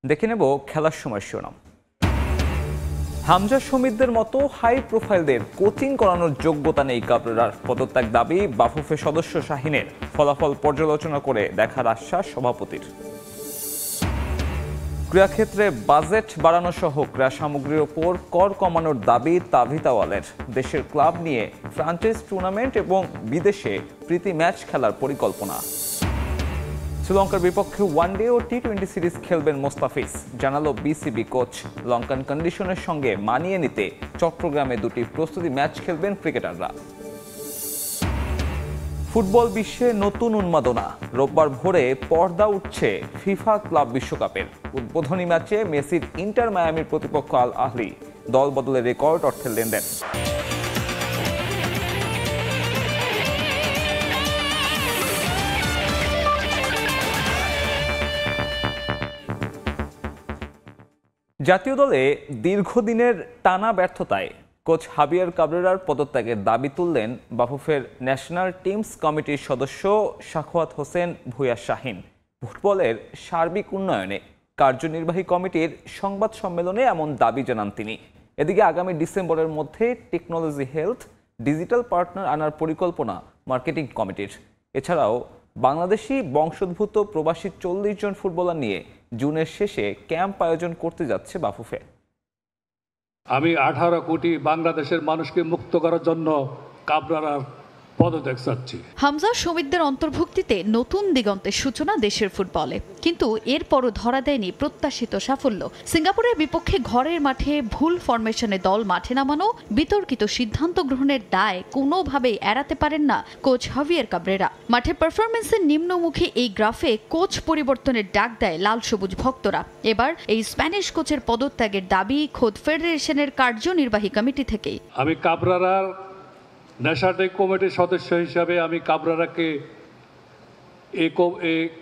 দেখে নেব খেলার সময় শিরোনাম। হামজা শমীদদের মতো হাই প্রোফাইলদের কোচিং করানোর যোগ্যতা নেই কাবরেরার, পদত্যাগ দাবি বাফুফে সদস্য শাহিনের। ফলাফল পর্যালোচনা করে দেখার আশ্বাস সভাপতির। ক্রীড়াক্ষেত্রে বাজেট বাড়ানো সহ ক্রীড়া সামগ্রীর ওপর কর কমানোর দাবি তাভিদ আওয়ালের। দেশের ক্লাব নিয়ে ফ্রাঞ্চাইজ টুর্নামেন্ট এবং বিদেশে প্রীতি ম্যাচ খেলার পরিকল্পনা। শ্রীলঙ্কার বিপক্ষে ওয়ানডে ও টি-20 সিরিজ খেলবেন মোস্তাফিজ, জানালো বিসিবি কোচ। লঙ্কান কন্ডিশনের সঙ্গে মানিয়ে নিতে চট্টগ্রামে দুটি প্রস্তুতি ম্যাচ খেলবেন ক্রিকেটাররা। ফুটবল বিশ্বে নতুন উন্মাদনা, রোববার ভোরে পর্দা উঠছে ফিফা ক্লাব বিশ্বকাপের। উদ্বোধনী ম্যাচে মেসির ইন্টার মায়ামির প্রতিপক্ষ আল আহলি, দল বদলে রেকর্ড অর্থের লেনদেন। জাতীয় দলে দীর্ঘদিনের টানা ব্যর্থতায় কোচ হাবিয়ার কাবরেরার পদত্যাগের দাবি তুললেন বাফুফের ন্যাশনাল টিমস কমিটির সদস্য সাখাওয়াত হোসেন ভূঁইয়া শাহীন। ফুটবলের সার্বিক উন্নয়নে কার্যনির্বাহী কমিটির সংবাদ সম্মেলনে এমন দাবি জানান তিনি। এদিকে আগামী ডিসেম্বরের মধ্যে টেকনোলজি হেলথ ডিজিটাল পার্টনার আনার পরিকল্পনা মার্কেটিং কমিটির। এছাড়াও বাংলাদেশি বংশোদ্ভূত প্রবাসী 40 জন ফুটবলার নিয়ে জুনের শেষে ক্যাম্প আয়োজন করতে যাচ্ছে বাফুফে। আমি 18 কোটি বাংলাদেশের মানুষকে মুক্ত করার জন্য কাবরেরার পদত্যাগ চাচ্ছি। হামজা শমীদদের অন্তর্ভুক্তিতে নতুন দিগন্তের সূচনা দেশের ফুটবলে, কিন্তু এরপরও ধরা দেয়নি প্রত্যাশিত সাফল্য। সিঙ্গাপুরের বিপক্ষে ঘরের মাঠে ভুল ফরমেশনে দল মাঠে নামানো, বিতর্কিত সিদ্ধান্ত গ্রহণের দায় কোনোভাবেই এড়াতে পারেন না কোচ হাভিয়ার কাবরেরা। মাঠের পারফরমেন্সের নিম্নমুখী এই গ্রাফে কোচ পরিবর্তনের ডাক দেয় লাল সবুজ ভক্তরা। এবার এই স্প্যানিশ কোচের পদত্যাগের দাবি খোদ ফেডারেশনের কার্যনির্বাহী কমিটি থেকেই। আমি কাবরেরার ন্যাশনাল কমিটির সদস্য হিসাবে আমি কাবরেরাকে এই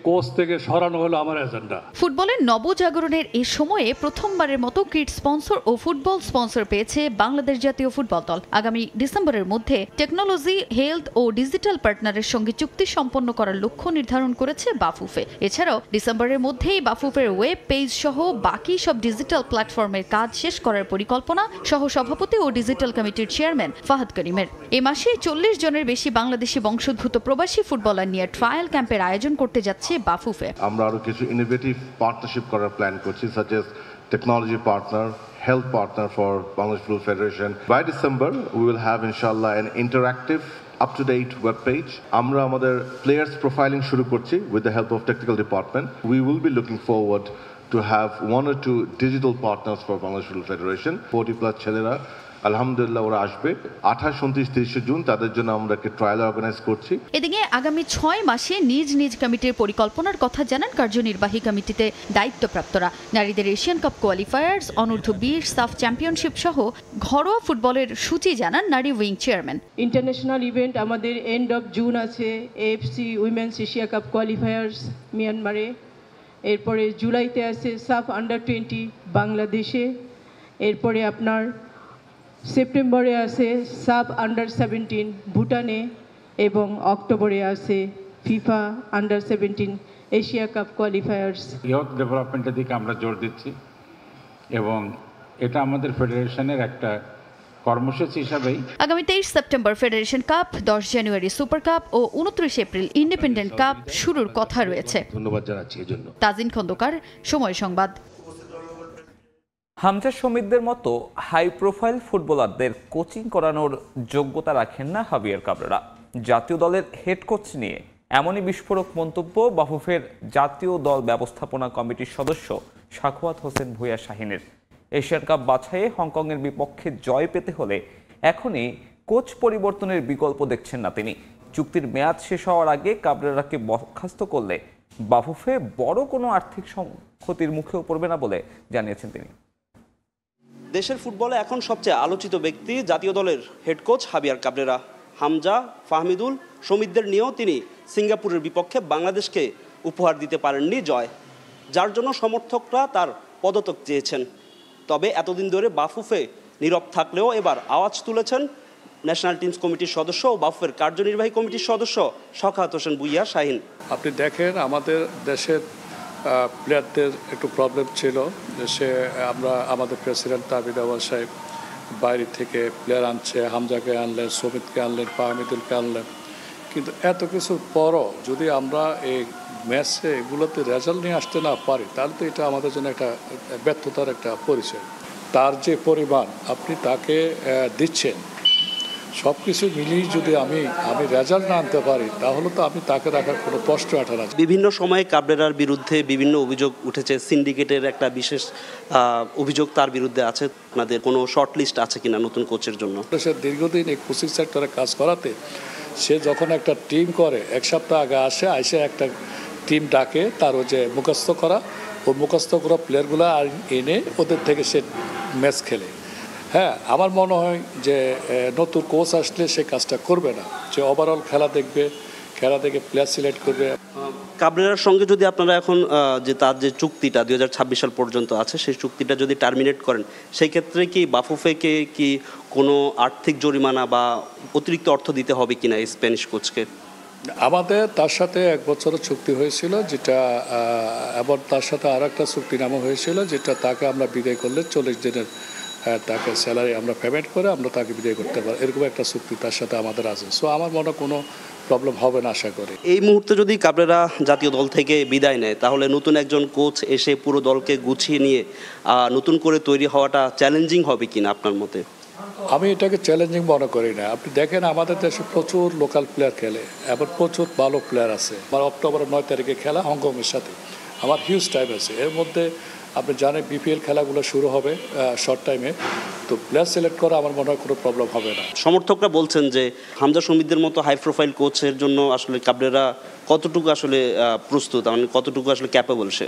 কোচ থেকে সরানো হলো আমার এজেন্ডা। ফুটবলের নবজাগরণের এই সময়ে প্রথমবারের মতো কিট স্পন্সর ও ফুটবল স্পন্সর পেয়েছে বাংলাদেশ জাতীয় ফুটবল দল। আগামী ডিসেম্বরের মধ্যে টেকনোলজি হেলথ ও ডিজিটাল পার্টনারের সঙ্গে চুক্তি সম্পন্ন করার লক্ষ্য নির্ধারণ করেছে বাফুফে। এছাড়াও ডিসেম্বরের মধ্যেই বাফুফের ওয়েব পেজ সহ বাকি সব ডিজিটাল প্ল্যাটফর্মের কাজ শেষ করার পরিকল্পনা সহ সভাপতি ও ডিজিটাল কমিটির চেয়ারম্যান ফাহাদ করিমের। এ মাসে 40 জনের বেশি বাংলাদেশি বংশোদ্ভূত প্রবাসী ফুটবলার নিয়ে ট্রায়াল ক্যাম্পের আয়োজন করতে যাচ্ছে বাফুফে। আমরা আরো কিছু ইনোভেটিভ পার্টনারশিপ করার প্ল্যান করছি, such as technology partner, health partner for Bangladesh Football Federation. By December, we will have inshallah an interactive up-to-date web page. আমরা আমাদের players profiling শুরু করছি with the help of technical department. We will be looking forward to have 1 or 2 digital partners for Bangladesh Football Federation. 40+ ছেলেরা আলহামদুলিল্লাহ ওরা আসবে 28, 29, 30 June, তাদের জন্য আমরা একটা ট্রায়াল অর্গানাইজ করছি। এদিকে আগামী 6 মাসে নিজ নিজ কমিটির পরিকল্পনার কথা জানান কার্যনির্বাহী কমিটিতে দায়িত্বপ্রাপ্তরা। নারীদের এশিয়ান কাপ কোয়ালিফায়ার্স, অনূর্ধ্ব 20 সাফ চ্যাম্পিয়নশিপ সহ ঘরোয়া ফুটবলের সূচি জানান নারী উইং চেয়ারম্যান। ইন্টারন্যাশনাল ইভেন্ট আমাদের এন্ড অফ জুন আছে, AFC women's Asia cup qualifiers মিয়ানমারে, এরপরে জুলাইতে আছে সাফ আন্ডার 20 বাংলাদেশে, এরপরে আপনার সেপ্টেম্বরে আছে সাব আন্ডার 17 ভুটানে, এবং অক্টোবরে আছে FIFA under 17 Asia cup qualifiers. Youth ডেভেলপমেন্টের দিকে আমরা জোর দিচ্ছি এবং এটা আমাদের ফেডারেশনের একটা কর্মসূচি হিসাবেই। আগামী 23 সেপ্টেম্বর ফেডারেশন কাপ, 10 জানুয়ারি সুপার কাপ ও 29 এপ্রিল ইন্ডিপেন্ডেন্ট কাপ শুরুর কথা রয়েছে। ধন্যবাদ জানাচ্ছি এজন্য। তাজিন খন্দকার, সময় সংবাদ। হামজা শমীদদের মতো হাই প্রোফাইল ফুটবলারদের কোচিং করানোর যোগ্যতা রাখেন না হাবিয়ার কাবরেরা। জাতীয় দলের হেড কোচ নিয়ে এমনই বিস্ফোরক মন্তব্য বাফুফের জাতীয় দল ব্যবস্থাপনা কমিটির সদস্য সাখাওয়াত হোসেন ভূঁইয়া শাহীনের। এশিয়ান কাপ বাছাইয়ে হংকংয়ের বিপক্ষে জয় পেতে হলে এখনই কোচ পরিবর্তনের বিকল্প দেখছেন না তিনি। চুক্তির মেয়াদ শেষ হওয়ার আগে কাবরেরাকে বরখাস্ত করলে বাফুফে বড় কোনো আর্থিক ক্ষতির মুখেও পড়বে না বলে জানিয়েছেন তিনি। দেশের ফুটবলে এখন সবচেয়ে আলোচিত ব্যক্তি জাতীয় দলের head coach Javier Cabrera. Hamza, Fahmidul, শমীদদের নিয়েও তিনি সিঙ্গাপুরের বিপক্ষে বাংলাদেশকে উপহার দিতে পারেননি জয়, যার জন্য সমর্থকরা তার পদত্যাগ চেয়েছেন। তবে এতদিন ধরে বাফুফে নীরব থাকলেও এবার আওয়াজ তুলেছেন ন্যাশনাল টিমস কমিটির সদস্য ও বাফুফের কার্যনির্বাহী কমিটির সদস্য সাখাওয়াত হোসেন ভূঁইয়া শাহীন। আপনি দেখেন আমাদের দেশের প্লেয়ারদের একটু প্রবলেম ছিল, যে আমাদের প্রেসিডেন্ট তাবিদ আউয়াল সাহেব বাইরে থেকে প্লেয়ার আনছে, হামজাকে আনলেন, সমিতকে আনলেন, ফাহমিদুলকে আনলেন, কিন্তু এত কিছুর পরও যদি আমরা এই ম্যাচে এগুলোতে রেজাল্ট নিয়ে আসতে না পারি, তাহলে তো এটা আমাদের জন্য একটা ব্যর্থতার একটা পরিচয়। তার যে পরিমাণ আপনি তাকে দিচ্ছেন, সব কিছু মিলিয়ে যদি আমি রেজাল্ট না আনতে পারি, তাহলে তো আমি তাকে রাখার কোনো প্রশ্ন ওঠে না। বিভিন্ন সময়ে কাবরেরার বিরুদ্ধে বিভিন্ন অভিযোগ উঠেছে, সিন্ডিকেটের একটা বিশেষ অভিযোগ তার বিরুদ্ধে আছে। আপনাদের কোনো শর্ট লিস্ট আছে কিনা নতুন কোচের জন্য? সে দীর্ঘদিন এই কোচিং সেক্টরে কাজ করাতে সে যখন একটা টিম করে, এক সপ্তাহ আগে আসে একটা টিম ডাকে, তার যে মুখস্থ করা, ও মুখস্থ করা প্লেয়ারগুলো এনে ওদের থেকে সে ম্যাচ খেলে। হ্যাঁ, আমার মনে হয় যে নতুন কোচ আসলে সে কাজটা করবে না, যে ওভারঅল খেলা দেখবে, খেলা দেখে প্লেয়ার সিলেক্ট করবে। কাবরেরার সঙ্গে যদি আপনারা এখন যে তার যে চুক্তিটা 2026 সাল পর্যন্ত আছে, সেই চুক্তিটা যদি টার্মিনেট করেন, সেই ক্ষেত্রে কি বাফুফেকে কি কোনো আর্থিক জরিমানা বা অতিরিক্ত অর্থ দিতে হবে কিনা এই স্প্যানিশ কোচকে? আমাদের তার সাথে 1 বছরের চুক্তি হয়েছিল, যেটা আবার তার সাথে আর একটা চুক্তিনামা হয়েছিল, যেটা তাকে আমরা বিদায় করলে 40 দিনের তাকে স্যালারি আমরা পেমেন্ট করে আমরা তাকে বিদায় করতে পারি, এরকম একটা চুক্তি তার সাথে আমাদের আছে। সো আমার মনে কোনো প্রবলেম হবে না আশা করি। এই মুহূর্তে যদি কাবরেরা জাতীয় দল থেকে বিদায় নেয়, তাহলে নতুন একজন কোচ এসে পুরো দলকে গুছিয়ে নিয়ে নতুন করে তৈরি হওয়াটা চ্যালেঞ্জিং হবে কিনা আপনার মতে? আমি এটাকে চ্যালেঞ্জিং মনে করি না। আপনি দেখেন আমাদের দেশে প্রচুর লোকাল প্লেয়ার খেলে, এবার প্রচুর ভালো প্লেয়ার আছে। আমার অক্টোবরের 9 তারিখে খেলা হংকংয়ের সাথে, আমার হিউজ টাইম আছে। এর মধ্যে আপনি জানেন বিপিএল খেলাগুলো শুরু হবে শর্ট টাইমে, তো প্লেয়ার সিলেক্ট করা আমার মনে হয় কোনো প্রবলেম হবে না। সমর্থকরা বলছেন যে হামজা শমীদের মতো হাই প্রোফাইল কোচের জন্য আসলে কাবরেরা কতটুকু আসলে প্রস্তুত, মানে কতটুকু আসলে ক্যাপেবল সে?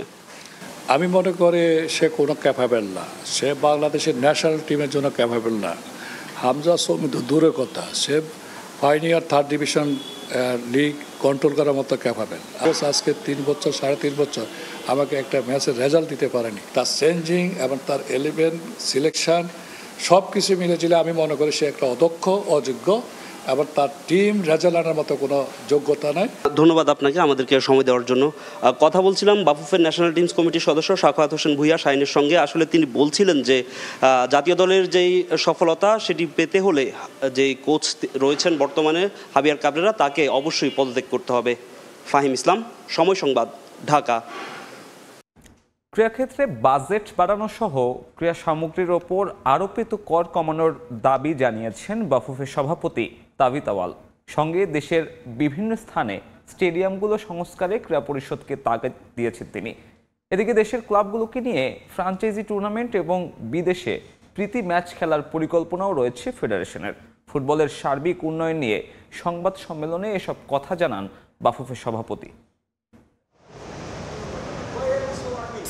আমি মনে করি সে কোনো ক্যাপাবেল না, সে বাংলাদেশের ন্যাশনাল টিমের জন্য ক্যাপাবেল না। হামজা শমীদ দূরের কথা, সে final 3rd division league control করার মতো ক্যাপাবেল। আজকে 3 বছর 3.5 বছর আমাকে একটা ম্যাচের রেজাল্ট দিতে পারেনি। তার চেঞ্জিং এবং তার 11 সিলেকশন সব কিছু মিলেছিল, আমি মনে করি সে একটা অদক্ষ, অযোগ্য, এবং তার টিম রেজাল্ট আনার মতো কোনো যোগ্যতা নাই। ধন্যবাদ আপনাকে আমাদেরকে সময় দেওয়ার জন্য। কথা বলছিলাম বাফুফের ন্যাশনাল টিমস কমিটির সদস্য সাখাওয়াত হোসেন ভূঁইয়া শাহিনের সঙ্গে। আসলে তিনি বলছিলেন যে জাতীয় দলের যেই সফলতা সেটি পেতে হলে যেই কোচ রয়েছেন বর্তমানে হাবিয়ার কাবরেরা, তাকে অবশ্যই পদত্যাগ করতে হবে। ফাহিম ইসলাম, সময় সংবাদ, ঢাকা। ক্রীড়াক্ষেত্রে বাজেট বাড়ানো সহ ক্রীড়া সামগ্রীর ওপর আরোপিত কর কমানোর দাবি জানিয়েছেন বাফুফের সভাপতি তাবিত আউয়াল। সঙ্গে দেশের বিভিন্ন স্থানে স্টেডিয়ামগুলো সংস্কারে ক্রীড়া পরিষদকে তাগিদ দিয়েছেন তিনি। এদিকে দেশের ক্লাবগুলোকে নিয়ে ফ্রাঞ্চাইজি টুর্নামেন্ট এবং বিদেশে প্রীতি ম্যাচ খেলার পরিকল্পনাও রয়েছে ফেডারেশনের। ফুটবলের সার্বিক উন্নয়ন নিয়ে সংবাদ সম্মেলনে এসব কথা জানান বাফুফের সভাপতি।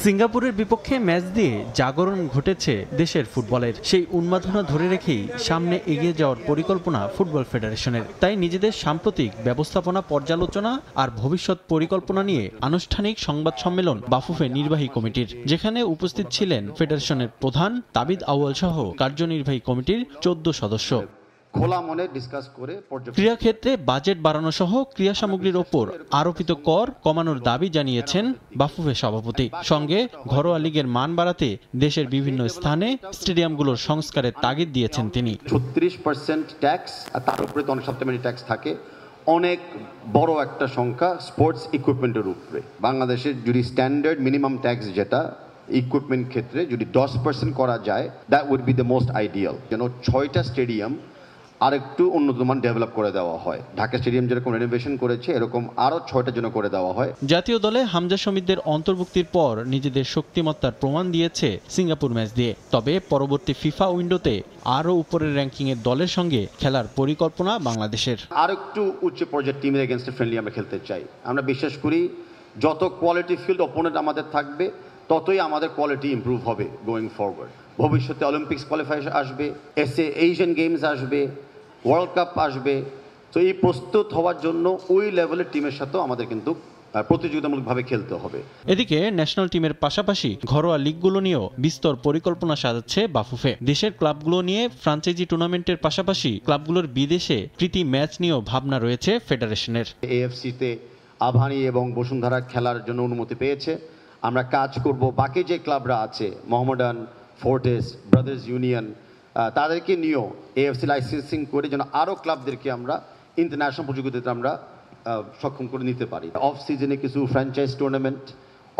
সিঙ্গাপুরের বিপক্ষে ম্যাচ দিয়ে জাগরণ ঘটেছে দেশের ফুটবলের। সেই উন্মাদনা ধরে রেখেই সামনে এগিয়ে যাওয়ার পরিকল্পনা ফুটবল ফেডারেশনের। তাই নিজেদের সাম্প্রতিক ব্যবস্থাপনা পর্যালোচনা আর ভবিষ্যৎ পরিকল্পনা নিয়ে আনুষ্ঠানিক সংবাদ সম্মেলন বাফুফে নির্বাহী কমিটির, যেখানে উপস্থিত ছিলেন ফেডারেশনের প্রধান তাবিত আউয়াল সহ কার্যনির্বাহী কমিটির 14 সদস্য। খোলা মনে ডিসকাস করে ক্রীড়াক্ষেত্রে বাজেট বাড়ানো সহ ক্রীড়া সামগ্রীর ওপর আরোপিত কর কমানোর দাবি জানিয়েছেন বাফুফের সভাপতি। সঙ্গে ঘরোয়া লিগের মান বাড়াতে দেশের বিভিন্ন স্থানে স্টেডিয়ামগুলোর সংস্কারের তাগিদ দিয়েছেন তিনি। 36% ট্যাক্স, আর তার উপরে তো অনেক সাপ্লিমেন্টারি ট্যাক্স থাকে, অনেক বড় একটা সংখ্যা স্পোর্টস ইকুইপমেন্টের উপরে। বাংলাদেশের যদি স্ট্যান্ডার্ড মিনিমাম ট্যাক্স যেটা ইকুইপমেন্ট ক্ষেত্রে যদি 10% করা যায়, that would be the most ideal. যেন 6টা স্টেডিয়াম আরেকটু উন্নতমান ডেভেলপ করে দেওয়া হয়। ঢাকা স্টেডিয়াম যেরকম রেনোভেশন করেছে এরকম আরও 6টার জন্য করে দেওয়া হয়। জাতীয় দলে হামজা শমীদের অন্তর্ভুক্তির পর নিজেদের শক্তিমত্তার প্রমাণ দিয়েছে সিঙ্গাপুর ম্যাচ দিয়ে। তবে পরবর্তী ফিফা উইন্ডোতে আরও উপরের র্যাঙ্কিংয়ের দলের সঙ্গে খেলার পরিকল্পনা বাংলাদেশের। আর একটু উচ্চ পর্যায়ের টিমের এগেনস্টে ফ্রেন্ডলি আমরা খেলতে চাই। আমরা বিশ্বাস করি যত কোয়ালিটি ফিল্ড অপোনেন্ট আমাদের থাকবে, ততই আমাদের কোয়ালিটি ইমপ্রুভ হবে গোয়িং ফরওয়ার্ড। ভবিষ্যতে অলিম্পিক্স কোয়ালিফায়ার আসবে, এশিয়ান গেমস আসবে, ওয়ার্ল্ড কাপ আসবে। তো এই প্রস্তুত হওয়ার জন্য ওই লেভেলের টিমের সাথেও আমাদের কিন্তু প্রতিযোগিতামূলকভাবে খেলতে হবে। এদিকে ন্যাশনাল টিমের পাশাপাশি ঘরোয়া লিগগুলো নিয়েও বিস্তর পরিকল্পনা সাজাচ্ছে বাফুফে। দেশের ক্লাবগুলো নিয়ে ফ্রাঞ্চাইজি টুর্নামেন্টের পাশাপাশি ক্লাবগুলোর বিদেশে প্রীতি ম্যাচ নিয়েও ভাবনা রয়েছে ফেডারেশনের। এএফসিতে আভানি এবং বসুন্ধরা খেলার জন্য অনুমতি পেয়েছে। আমরা কাজ করব বাকি যে ক্লাবরা আছে মোহামেডান, ফোর্টিস, ব্রাদার্স ইউনিয়ন, তাদেরকে নিয়েও AFC লাইসেন্সিং করে যেন আরও ক্লাবদেরকে আমরা ইন্টারন্যাশনাল প্রতিযোগিতাতে আমরা সক্ষম করে নিতে পারি। অফ সিজনে কিছু ফ্র্যাঞ্চাইজ টুর্নামেন্ট,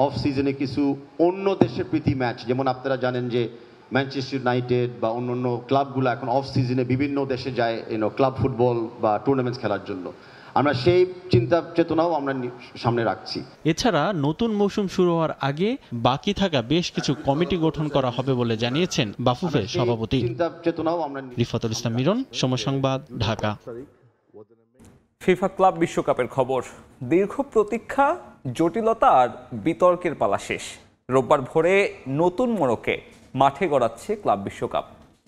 অফ সিজনে কিছু অন্য দেশের প্রীতি ম্যাচ, যেমন আপনারা জানেন যে ম্যানচেস্টার ইউনাইটেড বা অন্য ক্লাবগুলো এখন অফ সিজনে বিভিন্ন দেশে যায় ক্লাব ফুটবল বা টুর্নামেন্টস খেলার জন্য। আমরা সেই চিন্তা চেতনাও আমরা সামনে রাখছি। এছাড়া নতুন মৌসুম শুরু হওয়ার আগে বাকি থাকা বেশ কিছু কমিটি গঠন করা হবে বলে জানিয়েছেন বাফুফের সভাপতি। চিন্তা চেতনাও আমরা। রিফাতুল ইসলাম মিরন, সময় সংবাদ, ঢাকা। ফিফা ক্লাব বিশ্বকাপের খবর। দীর্ঘ প্রতীক্ষা, জটিলতা আর বিতর্কের পালা শেষ। রোববার ভোরে নতুন মোড়কে মাঠে গড়াচ্ছে ক্লাব বিশ্বকাপ।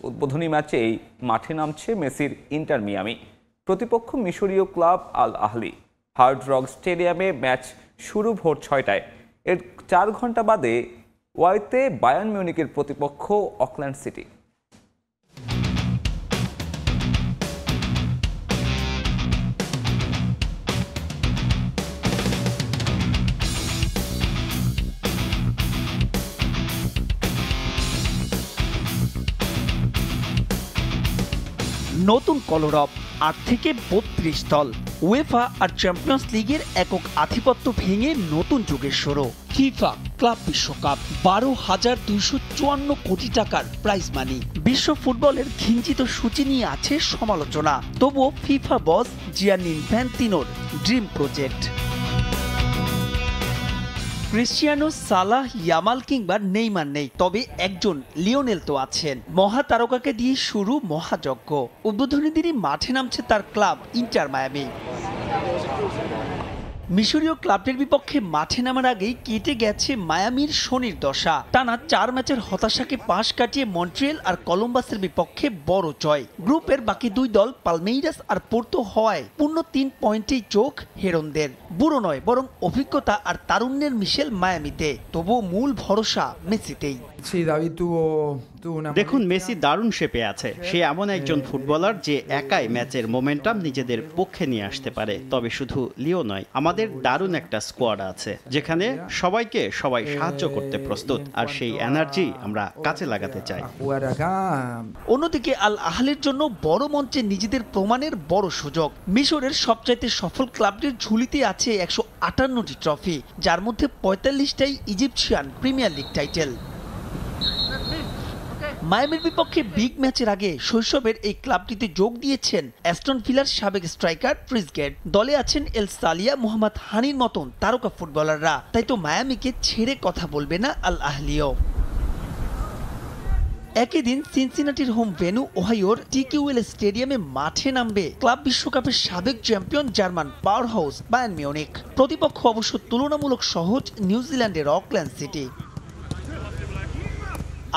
উদ্বোধনী ম্যাচেই মাঠে নামছে মেসির ইন্টার মিয়ামি, প্রতিপক্ষ মিশরীয় ক্লাব আল আহলি। হার্ড রক স্টেডিয়ামে ম্যাচ শুরু ভোর 6টায়। এর 4 ঘন্টা বাদে ওয়াইতে বায়ার্ন মিউনিখের প্রতিপক্ষ অকল্যান্ড সিটি। নতুন কলরব, 8 থেকে 32 দল। উয়েফা আর চ্যাম্পিয়ন্স লিগের একক আধিপত্য ভেঙে নতুন যুগের শুরু। ফিফা ক্লাব বিশ্বকাপ, 12,254 কোটি টাকার প্রাইজ মানি। বিশ্ব ফুটবলের ঘিঞ্জিত সূচি নিয়ে আছে সমালোচনা, তবুও ফিফা বস জিয়ানি ইনফ্যান্তিনোর ড্রিম প্রজেক্ট। ক্রিস্টিয়ানো, সালাহ, ইয়ামাল কিংবা নেইমার নেই, তবে একজন লিওনেল তো আছেন। মহাতারকাকে দিয়ে শুরু মহাযজ্ঞ। উদ্বোধনী দিনই মাঠে নামছে তার ক্লাব ইন্টার মায়ামি। মিশরীয় ক্লাবটির বিপক্ষে মাঠে নামার আগেই কেটে গেছে মায়ামির শনির দশা। টানা 4 ম্যাচের হতাশাকে পাশ কাটিয়ে মন্ট্রিয়েল আর কলম্বাসের বিপক্ষে বড় জয়। গ্রুপের বাকি 2 দল পালমেইরাস আর পোর্তো হওয়ায় পূর্ণ 3 পয়েন্টেই চোখ হেরনদের। বুড়ো নয়, বরং অভিজ্ঞতা আর তারুণ্যের মিশেল মায়ামিতে, তবুও মূল ভরসা মেসিতেই। দেখুন, মেসি দারুণ শেপে আছে। সে এমন একজন ফুটবলার যে একাই ম্যাচের মোমেন্টাম নিজেদের পক্ষে নিয়ে আসতে পারে। তবে শুধু লিও নয়, আমাদের দারুণ একটা স্কোয়াড আছে যেখানে সবাই সাহায্য করতে প্রস্তুত, আর সেই এনার্জি আমরা কাজে লাগাতে চাই। অন্যদিকে আল আহলির জন্য বড় মঞ্চে নিজেদের প্রমাণের বড় সুযোগ। মিশরের সবচাইতে সফল ক্লাবটির ঝুলিতে আছে 158টি ট্রফি, যার মধ্যে 45টাই ইজিপশিয়ান প্রিমিয়ার লিগ টাইটেল। মায়ামির বিপক্ষে বিগ ম্যাচের আগে শৈশবের এই ক্লাবটিতে যোগ দিয়েছেন অ্যাস্টন ভিলার সাবেক স্ট্রাইকার ট্রিজগেট। দলে আছেন এল সালিয়া, মোহাম্মদ হানির মতন তারকা ফুটবলাররা। তাই তো মায়ামিকে ছেড়ে কথা বলবে না আল আহলিও। একই দিন সিনসিনাটির হোম ভেন্যু ওহাইওর টিকিউএল স্টেডিয়ামে মাঠে নামবে ক্লাব বিশ্বকাপের সাবেক champion German power house Bayern Munich. প্রতিপক্ষ অবশ্য তুলনামূলক সহজ নিউজিল্যান্ডের অকল্যান্ড সিটি।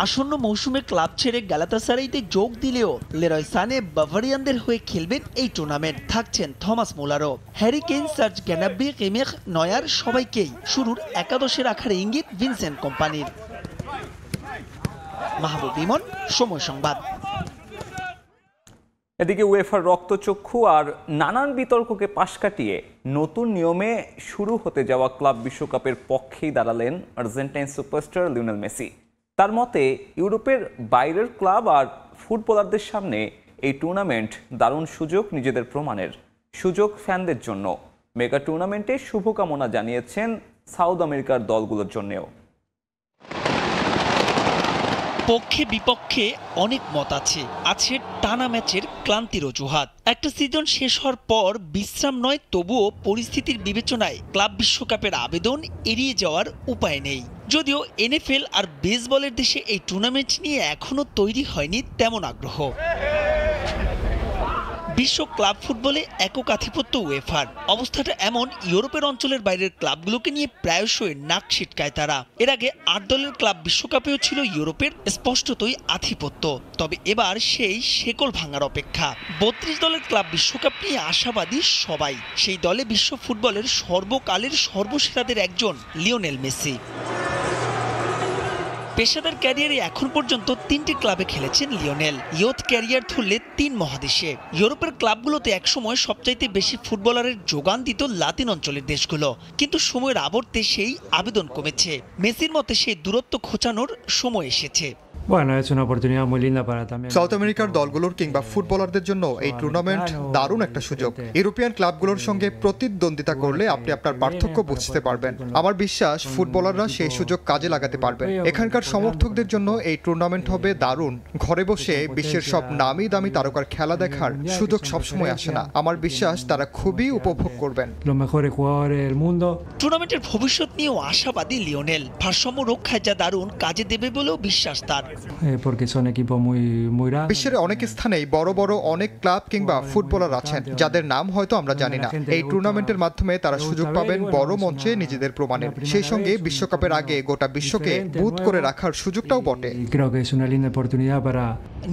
আসন্ন মৌসুমে ক্লাব ছেড়ে গ্যালাতাসারাইতে যোগ দিলেও লেরয় সানে বাভারিয়ানদের হয়ে খেলবেন এই টুর্নামেন্ট। থাকছেন থমাস মুলারও, হ্যারি কেইন, সার্জ গ্যানাব্রি, কেমেখ, নয়ার, সবাইকেই শুরুর একাদশে রাখার ইঙ্গিত ভিনসেন্ট কোম্পানির। মাহবুব ইমন, সময় সংবাদ। এদিকে উয়েফার রক্তচক্ষু আর নানান বিতর্ককে পাশ কাটিয়ে নতুন নিয়মে শুরু হতে যাওয়া ক্লাব বিশ্বকাপের পক্ষেই দাঁড়ালেন আর্জেন্টাইন সুপারস্টার লিওনেল মেসি। তার মতে ইউরোপের বাইরের ক্লাব আর ফুটবলারদের সামনে এই টুর্নামেন্ট দারুণ সুযোগ নিজেদের প্রমাণের, সুযোগ ফ্যানদের জন্য। মেগা টুর্নামেন্টে শুভকামনা জানিয়েছেন সাউথ আমেরিকার দলগুলোর জন্যও। পক্ষে বিপক্ষে অনেক মত আছে টানা ম্যাচের ক্লান্তির অজুহাত। একটা সিজন শেষ হওয়ার পর বিশ্রাম নয়, তবুও পরিস্থিতির বিবেচনায় ক্লাব বিশ্বকাপের আবেদন এড়িয়ে যাওয়ার উপায় নেই। যদিও এনএফএল আর বেসবলের দেশে এই টুর্নামেন্ট নিয়ে এখনো তৈরি হয়নি তেমন আগ্রহ। বিশ্ব ক্লাব ফুটবলে একক আধিপত্য উয়েফার। অবস্থাটা এমন, ইউরোপের অঞ্চলের বাইরের ক্লাবগুলোকে নিয়ে প্রায়শই নাক ছিটকায় তারা। এর আগে 8 দলের ক্লাব বিশ্বকাপেও ছিল ইউরোপের স্পষ্টতই আধিপত্য, তবে এবার সেই শেকল ভাঙার অপেক্ষা। 32 দলের ক্লাব বিশ্বকাপ নিয়ে আশাবাদী সবাই। সেই দলে বিশ্ব ফুটবলের সর্বকালের সর্বসেরাদের একজন লিওনেল মেসি। পেশাদার ক্যারিয়ারে এখন পর্যন্ত 3টি ক্লাবে খেলেছেন লিওনেল। ইয়ুথ ক্যারিয়ার ধরলে 3 মহাদেশে। ইউরোপের ক্লাবগুলোতে একসময় সবচাইতে বেশি ফুটবলারের যোগান দিত লাতিন অঞ্চলের দেশগুলো, কিন্তু সময়ের আবর্তে সেই আবেদন কমেছে। মেসির মতে সেই দূরত্ব ঘোচানোর সময় এসেছে। সাউথ আমেরিকার দলগুলোর কিংবা ফুটবলারদের জন্য এই টুর্নামেন্ট দারুণ একটা সুযোগ। ইউরোপিয়ান ক্লাবগুলোর সঙ্গে প্রতিদ্বন্দ্বিতা করলে আপনি আপনার পার্থক্য বুঝতে পারবেন। আমার বিশ্বাস ফুটবলাররা সেই সুযোগ কাজে লাগাতে পারবেন। এখানকার সমর্থকদের জন্য এই টুর্নামেন্ট হবে দারুণ। ঘরে বসে বিশ্বের সব নামি দামি তারকার খেলা দেখার সুযোগ সবসময় আসে না। আমার বিশ্বাস তারা খুবই উপভোগ করবেন। টুর্নামেন্টের ভবিষ্যৎ নিয়েও আশাবাদী লিওনেল। ভারসাম্য রক্ষায় যা দারুণ কাজে দেবে বলেও বিশ্বাস তার। বিশ্বের অনেক স্থানেই বড় বড় অনেক ক্লাব কিংবা ফুটবলার আছেন যাদের নাম হয়তো আমরা জানি না। এই টুর্নামেন্টের মাধ্যমে তারা সুযোগ পাবেন বড় মঞ্চে নিজেদের প্রমাণের। সেই সঙ্গে বিশ্বকাপের আগে গোটা বিশ্বকে বুথ করে রাখার সুযোগটাও বটে।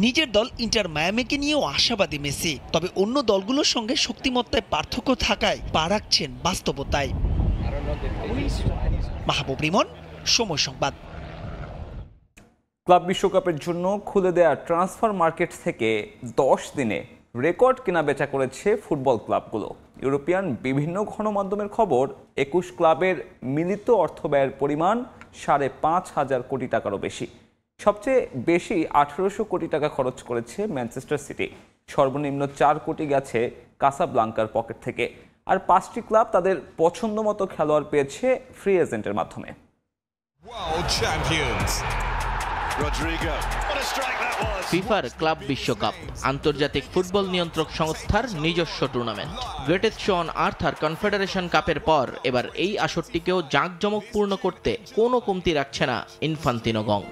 নিজের দল ইন্টার মায়ামিকে নিয়েও আশাবাদী মেসি, তবে অন্য দলগুলোর সঙ্গে শক্তিমত্তায় পার্থক্য থাকায় পা রাখছেন বাস্তবতায়। মাহবুব রিমন, সময় সংবাদ। ক্লাব বিশ্বকাপের জন্য খুলে দেয়া ট্রান্সফার মার্কেট থেকে 10 দিনে রেকর্ড কেনাবেচা করেছে ফুটবল ক্লাবগুলো। ইউরোপিয়ান বিভিন্ন গণমাধ্যমের খবর, 21 ক্লাবের মিলিত অর্থব্যয়ের পরিমাণ 5,500 কোটি টাকারও বেশি। সবচেয়ে বেশি 1800 কোটি টাকা খরচ করেছে ম্যানচেস্টার সিটি। সর্বনিম্ন 4 কোটি গেছে কাসাব্লাঙ্কার পকেট থেকে। আর 5টি ক্লাব তাদের পছন্দ মতো খেলোয়াড় পেয়েছে ফ্রি এজেন্টের মাধ্যমে। ফিফার ক্লাব বিশ্বকাপ আন্তর্জাতিক ফুটবল নিয়ন্ত্রক সংস্থার নিজস্ব tournament. Greatest show on earth আর কনফেডারেশন কাপের পর এবার এই আসরটিকেও জাঁকজমকপূর্ণ করতে কোনো কমতি রাখছে না ইনফান্তিনো গং।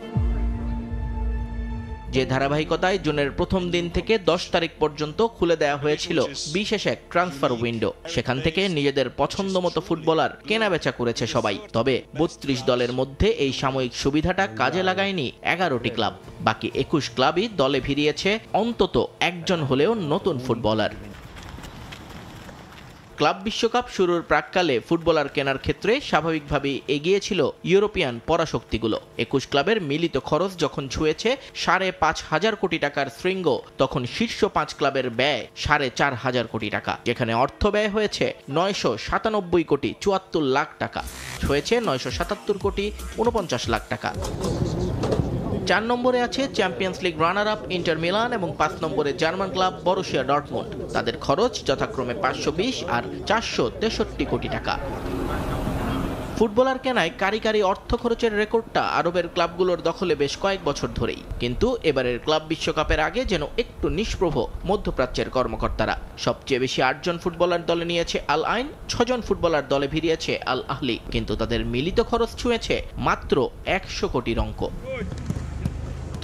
যে ধারাবাহিকতায় জুনের প্রথম দিন থেকে 10 তারিখ পর্যন্ত খুলে দেওয়া হয়েছিল বিশেষ এক ট্রান্সফার উইন্ডো, সেখান থেকে নিজেদের পছন্দ মতো ফুটবলার কেনাবেচা করেছে সবাই। তবে 32 দলের মধ্যে এই সাময়িক সুবিধাটা কাজে লাগায়নি 11টি ক্লাব। বাকি 21 ক্লাবই দলে ভিড়িয়েছে অন্তত একজন হলেও নতুন ফুটবলার। ক্লাব বিশ্বকাপ শুরুর প্রাক্কালে ফুটবলার কেনার ক্ষেত্রে স্বাভাবিকভাবেই এগিয়েছিল ইউরোপিয়ান পরাশক্তিগুলো। 21 ক্লাবের মিলিত খরচ যখন ছুঁয়েছে 5,500 কোটি টাকার শৃঙ্গ, তখন শীর্ষ 5 ক্লাবের ব্যয় 4,500 কোটি টাকা, যেখানে অর্থ ব্যয় হয়েছে 997 কোটি 74 লাখ টাকা, হয়েছে 977 কোটি 49 লাখ টাকা। 4 নম্বরে আছে champions league runner up inter Milan এবং 5 নম্বরে জার্মান ক্লাব বরুসিয়া ডর্টমুন্ড। তাদের খরচ যথাক্রমে 520 আর 463 কোটি টাকা। ফুটবলার কেনায় কারিগরি অর্থ খরচের রেকর্ডটা আরবের ক্লাবগুলোর দখলে বেশ কয়েক বছর ধরেই, কিন্তু এবারের ক্লাব বিশ্বকাপের আগে যেন একটু নিষ্প্রভ মধ্যপ্রাচ্যের কর্মকর্তারা। সবচেয়ে বেশি 8 জন ফুটবলার দলে নিয়েছে আল আইন, 6 জন ফুটবলার দলে ভিড়িয়েছে আল আহলি, কিন্তু তাদের মিলিত খরচ ছুঁয়েছে মাত্র 100 কোটির অঙ্ক।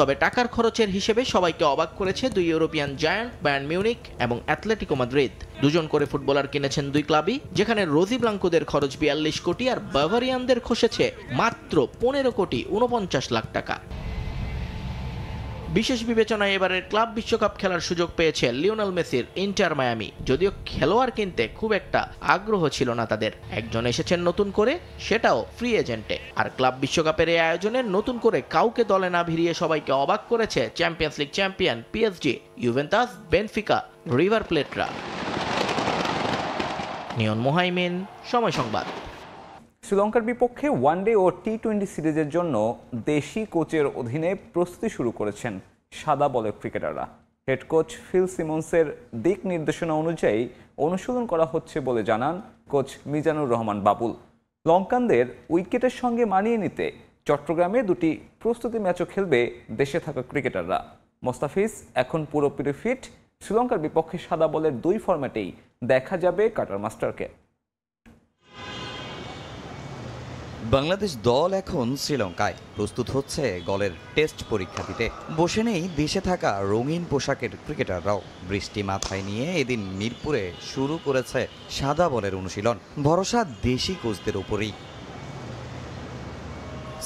তবে টাকার খরচের হিসেবে সবাইকে অবাক করেছে 2 ইউরোপিয়ান জায়ান্ট বায়ার্ন মিউনিক এবং অ্যাথলেটিকো মাদ্রিদ। 2 জন করে ফুটবলার কিনেছেন 2 ক্লাবই, যেখানে রোজি ব্লাঙ্কোদের খরচ 42 কোটি আর বাভারিয়ানদের খসেছে মাত্র 15 কোটি 49 লাখ টাকা। বিশেষ বিবেচনায় এবারের ক্লাব বিশ্বকাপ খেলার সুযোগ পেয়েছে লিওনেল মেসির ইন্টার মায়ামি। যদিও খেলোয়াড় কিনতে খুব একটা আগ্রহ ছিল না তাদের। একজন এসেছেন নতুন করে, সেটাও ফ্রি এজেন্টে। আর ক্লাব বিশ্বকাপের এই আয়োজনে নতুন করে কাউকে দলে না ভিড়িয়ে সবাইকে অবাক করেছে champions league champion PSG, Juventus, Benfica, River প্লেটরা। নিয়ন মোহাইমিন, সময় সংবাদ। শ্রীলঙ্কার বিপক্ষে ওয়ানডে ও টি-20 সিরিজের জন্য দেশি কোচের অধীনে প্রস্তুতি শুরু করেছেন সাদা বলের ক্রিকেটাররা। হেড কোচ ফিল সিমন্সের দিক নির্দেশনা অনুযায়ী অনুশীলন করা হচ্ছে বলে জানান কোচ মিজানুর রহমান বাবুল। লঙ্কানদের উইকেটের সঙ্গে মানিয়ে নিতে চট্টগ্রামে 2টি প্রস্তুতি ম্যাচও খেলবে দেশে থাকা ক্রিকেটাররা। মোস্তাফিজ এখন পুরোপুরি ফিট। শ্রীলঙ্কার বিপক্ষে সাদা বলের 2 ফরম্যাটেই দেখা যাবে কাটার মাস্টারকে। বাংলাদেশ দল এখন শ্রীলঙ্কায় প্রস্তুত হচ্ছে গলের টেস্ট পরীক্ষা দিতে। বসে নেই দেশে থাকা রঙিন পোশাকের ক্রিকেটাররাও। বৃষ্টি মাথায় নিয়ে এদিন মিরপুরে শুরু করেছে সাদা বলের অনুশীলন। ভরসা দেশি কোচদের উপরই।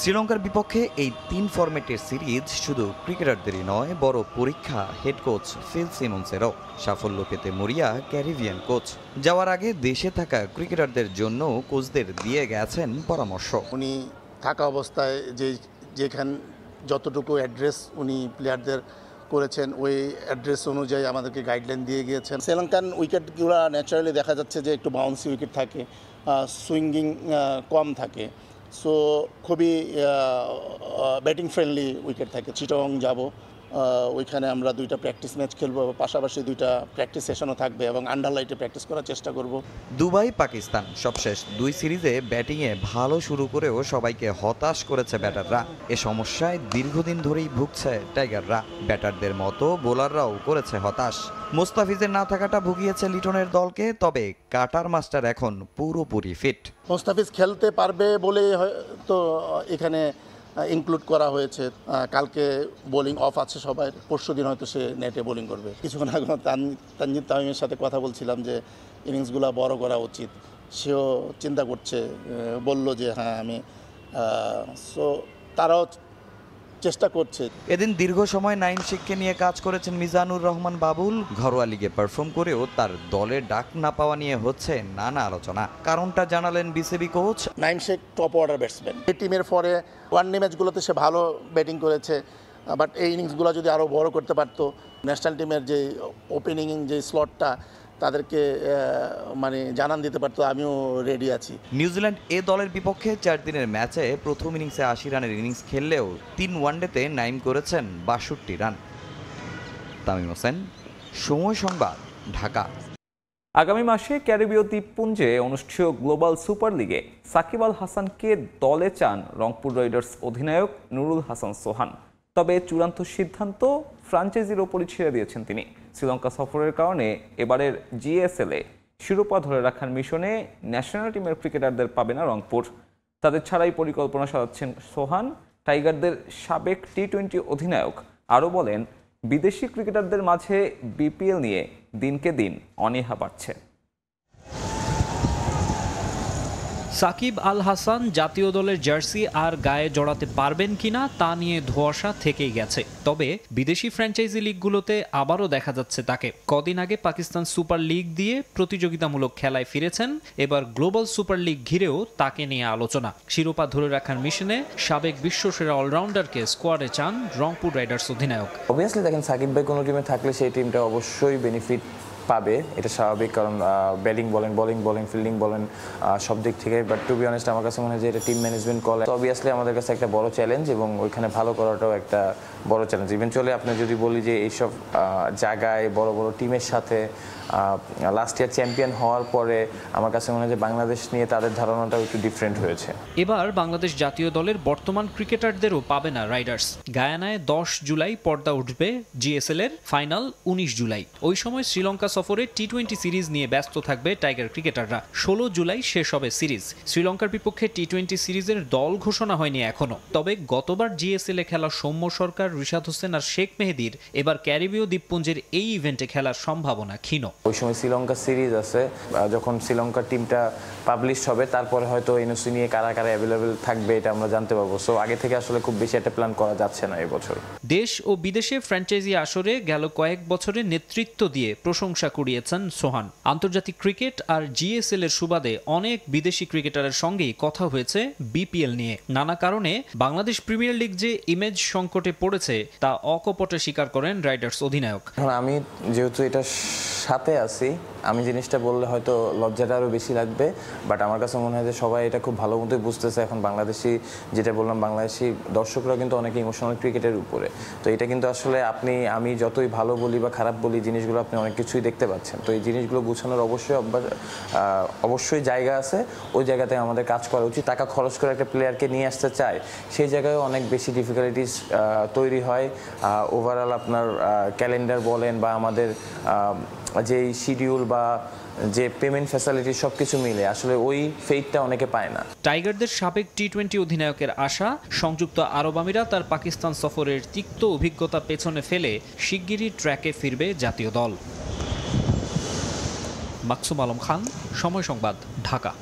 শ্রীলঙ্কার বিপক্ষে এই 3 ফরম্যাটের সিরিজ শুধু ক্রিকেটারদেরই নয়, বড় পরীক্ষা হেড কোচ ফিল সিমন্সেরও। সাফল্য পেতে মরিয়া ক্যারিবিয়ান কোচ। যাওয়ার আগে দেশে থাকা ক্রিকেটারদের জন্য কোচদের দিয়ে গেছেন পরামর্শ। উনি থাকা অবস্থায় যে যেখানে যতটুকু অ্যাড্রেস উনি প্লেয়ারদের করেছেন ওই অ্যাড্রেস অনুযায়ী আমাদেরকে গাইডলাইন দিয়ে গিয়েছেন। শ্রীলঙ্কান উইকেটগুলো ন্যাচারালি দেখা যাচ্ছে যে একটু বাউন্সি উইকেট থাকে, সুইঙ্গিং কম থাকে, সো খুবই ব্যাটিং ফ্রেন্ডলি উইকেট থাকে। চিটাগং যাব, ওইখানে আমরা 2টা প্র্যাকটিস ম্যাচ খেলবো, পাশাপাশি 2টা প্র্যাকটিস সেশনও থাকবে এবং আন্ডার লাইটে প্র্যাকটিস করার চেষ্টা করব। দুবাই পাকিস্তান সবশেষ 2 সিরিজে ব্যাটিংয়ে ভালো শুরু করেও সবাইকে হতাশ করেছে ব্যাটাররা। এ সমস্যায় দীর্ঘদিন ধরেই ভুগছে টাইগাররা। ব্যাটারদের মতো বোলাররাও করেছে হতাশ। মোস্তাফিজের না থাকাটা ভুগিয়েছে লিটনের দলকে, তবে কাটার মাস্টার এখন পুরোপুরি ফিট। মোস্তাফিজ খেলতে পারবে বলে হয়তো এখানে ইনক্লুড করা হয়েছে। কালকে বোলিং অফ আছে সবাই, পরশুদিন হয়তো সে নেটে বোলিং করবে। কিছুক্ষণ আগে তানজিদ তামিমের সাথে কথা বলছিলাম যে ইনিংসগুলো বড় করা উচিত, সেও চিন্তা করছে, বলল যে হ্যাঁ আমি, সো তারাও চেষ্টা করছে। এদিন দীর্ঘ সময় নাইম শেখকে নিয়ে কাজ করেছেন মিজানুর রহমান বাবুল। ঘরোয়া লিগে পারফর্ম করেও তার দলের ডাক না পাওয়া নিয়ে হচ্ছে নানা আলোচনা। কারণটা জানালেন BCB coach. Naim Sheikh top order batsman, এই টিমের পরে ওয়ানডে ম্যাচগুলোতে সে ভালো ব্যাটিং করেছে, বাট এই ইনিংসগুলো যদি আরও বড় করতে পারতো, ন্যাশনাল টিমের যে ওপেনিং যে স্লটটা তাদেরকে মানে জানান দিতে পারতো আমিও রেডি আছি। নিউজিল্যান্ড এ দলের বিপক্ষে 4 দিনের ম্যাচে প্রথম ইনিংসে 80 রানের ইনিংস খেললেও 3 ওয়ানডেতে নাইম করেছেন 62 রান। তামিম হোসেন, সময় সংবাদ, ঢাকা। আগামী মাসে ক্যারিবীয় দ্বীপপুঞ্জে অনুষ্ঠেয় গ্লোবাল সুপার লিগে সাকিব আল হাসানকে দলে চান রংপুর রাইডার্স অধিনায়ক নুরুল হাসান সোহান। তবে চূড়ান্ত সিদ্ধান্ত ফ্র্যাঞ্চাইজির ওপরই ছেড়ে দিয়েছেন তিনি। শ্রীলঙ্কা সফরের কারণে এবারের জিএসএলে শিরোপা ধরে রাখার মিশনে ন্যাশনাল টিমের ক্রিকেটারদের পাবে না রংপুর। তাদের ছাড়াই পরিকল্পনা সাজাচ্ছেন সোহান। টাইগারদের সাবেক টি-20 অধিনায়ক আরও বলেন, বিদেশি ক্রিকেটারদের মাঝে বিপিএল নিয়ে দিনকে দিন অনীহা বাড়ছে। সাকিব আল হাসান জাতীয় দলের জার্সি আর গায়ে জড়াতে পারবেন কিনা তা নিয়ে ধোঁয়াশা থেকেই গেছে। তবে বিদেশি ফ্র্যাঞ্চাইজি লিগগুলোতে আবারও দেখা যাচ্ছে তাকে। কদিন আগে পাকিস্তান সুপার লিগ দিয়ে প্রতিযোগিতামূলক খেলায় ফিরেছেন। এবার গ্লোবাল সুপার লিগ ঘিরেও তাকে নিয়ে আলোচনা। শিরোপা ধরে রাখার মিশনে সাবেক বিশ্বসেরা অলরাউন্ডারকে স্কোয়াডে চান রংপুর রাইডার্স অধিনায়ক। অবভিয়াসলি দেখেন, সাকিব ভাই কোনো টিমে থাকলে সেই টিমটা অবশ্যই বেনিফিট পাবে, এটা স্বাভাবিক, কারণ ব্যাটিং বলেন, বোলিং ফিল্ডিং বলেন, সব দিক থেকে। বাট টু বি অনেস্ট আমার কাছে মনে হয় যে এটা টিম ম্যানেজমেন্ট কল। তো অবভিয়াসলি আমাদের কাছে একটা বড় চ্যালেঞ্জ এবং ওইখানে ভালো করাটাও একটা বড় চ্যালেঞ্জ। ইভেনচুয়ালি আপনি যদি বলি যে এইসব জায়গায় বড় বড় টিমের সাথে লাস্ট ইয়ার চ্যাম্পিয়ন হওয়ার পরে আমার কাছে মনে হয় যে বাংলাদেশ নিয়ে তাদের ধারণাটাও একটু ডিফারেন্ট হয়েছে। এবার বাংলাদেশ জাতীয় দলের বর্তমান ক্রিকেটারদেরও পাবে না রাইডার্স। গায়ানায় 10 জুলাই পর্দা উঠবে জিএসএল এর ফাইনাল 19 জুলাই। ওই সময় শ্রীলঙ্কা সফরে টি-20 সিরিজ নিয়ে ব্যস্ত থাকবে টাইগার ক্রিকেটাররা। 16 জুলাই শেষ হবে সিরিজ। শ্রীলঙ্কার বিপক্ষে টি-20 সিরিজের দল ঘোষণা হয়নি এখনো। তবে গতবার জিএসএল এ খেলা সৌম্য সরকার, রিশাদ হোসেন আর শেখ মেহেদির এবার ক্যারিবীয় দ্বীপপুঞ্জের এই ইভেন্টে খেলার সম্ভাবনা ক্ষীণ। ওই সময় শ্রীলঙ্কা সিরিজ আছে, যখন শ্রীলঙ্কার টিমটা পাবলিশ হবে তারপরে হয়তো এনওসি নিয়ে কারা কারা অ্যাভেলেবেল থাকবে এটা আমরা জানতে পারবো। সো আগে থেকে আসলে খুব বেশি একটা প্ল্যান করা যাচ্ছে না এবছর। দেশ ও বিদেশে ফ্র্যাঞ্চাইজি আসরে গেল কয়েক বছরে নেতৃত্ব দিয়ে প্রশংসা কুড়িয়েছেন সোহান। আন্তর্জাতিক ক্রিকেট আর জিএসএল এর সুবাদে অনেক বিদেশি ক্রিকেটারের সঙ্গেই কথা হয়েছে বিপিএল নিয়ে। নানা কারণে বাংলাদেশ প্রিমিয়ার লিগ যে ইমেজ সংকটে পড়েছে তা অকপটে স্বীকার করেন রাইডার্স অধিনায়ক। আমি যেহেতু এটার সাথে আছি, আমি জিনিসটা বললে হয়তো লজ্জাটা আরও বেশি লাগবে, বাট আমার কাছে মনে হয় যে সবাই এটা খুব ভালো মতোই বুঝতেছে। এখন বাংলাদেশি, যেটা বললাম, বাংলাদেশি দর্শকরা কিন্তু অনেক ইমোশনাল ক্রিকেটের উপরে। তো এটা কিন্তু আসলে আমি যতই ভালো বলি বা খারাপ বলি, জিনিসগুলো আপনি অনেক কিছুই দেখতে পাচ্ছেন। তো এই জিনিসগুলো গুছানোর অবশ্যই জায়গা আছে, ওই জায়গাতে আমাদের কাজ করা উচিত। টাকা খরচ করে একটা প্লেয়ারকে নিয়ে আসতে চায়, সেই জায়গায় অনেক বেশি ডিফিকাল্টিস তৈরি হয়। ওভারঅল আপনার ক্যালেন্ডার বলেন বা আমাদের যেই শিডিউল বা যে পেমেন্ট ফ্যাসিলিটি সবকিছু মিলে আসলে ওই ফেইটটা অনেকে পায় না। টাইগারদের সাবেক টি-20 অধিনায়কের আশা, সংযুক্ত আরব আমিরাত আর পাকিস্তান সফরের তিক্ত অভিজ্ঞতা পেছনে ফেলে শিগগিরই ট্র্যাকে ফিরবে জাতীয় দল। মাকসুম আলম খান, সময় সংবাদ, ঢাকা।